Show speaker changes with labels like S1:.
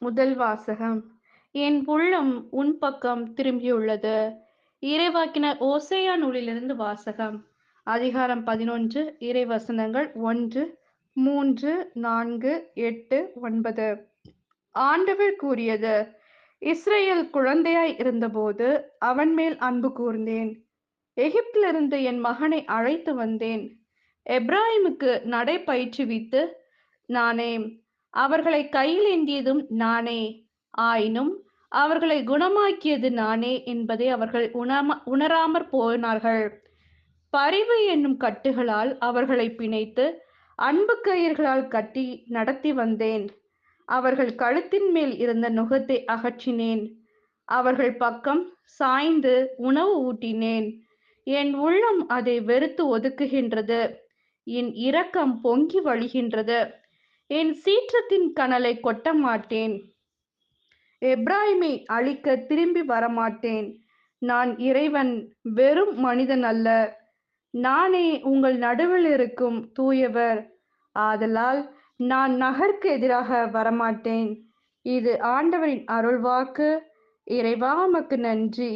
S1: முதல் வாசகம். என் உள்ளம் உன் பக்கம் திரும்பியுள்ளது. இறைவாக்கினர் ஓசேயா நூலிலிருந்து வாசகம். அதிகாரம் 11, இறைவசனங்கள் 1, 3, 4, 8, 9. ஆண்டவர் கூறியது: இஸ்ரவேல் குழந்தையாய் இருந்தபோது அவன் மேல் அன்பு கூர்ந்தேன். எகிப்திலிருந்து என் மகனை அழைத்து வந்தேன். எப்பிராயீமுக்கு நடை பயிற்றுவித்து நானே. அவர்களை கையில் ஏந்தியதும் நானே. ஆயினும் அவர்களை குணமாக்கியது நானே என்பதை அவர்கள் உணராமற் போனார்கள். பரிவு என்னும் கட்டுகளால் அவர்களை பிணைத்து அன்பு கயிர்களால் கட்டி நடத்தி வந்தேன். அவர்கள் கழுத்தின் மேல் இருந்த நுகத்தை அகற்றினேன். அவர்கள் பக்கம் சாய்ந்து உணவு ஊட்டினேன். என் உள்ளம் அதை வெறுத்து ஒதுக்குகின்றது. என் இரக்கம் பொங்கி வழிகின்றது. என் சீற்றத்தின் கனலை கொட்ட மாட்டேன். எப்பிராயீமை அழிக்க திரும்பி வரமாட்டேன். நான் இறைவன், வெறும் மனிதன் அல்ல. நானே உங்கள் நடுவில் இருக்கும் தூயவர். ஆதலால் நான் நகருக்கு எதிராக வரமாட்டேன். இது ஆண்டவரின் அருள்வாக்கு. இறைவா, உமக்கு நன்றி.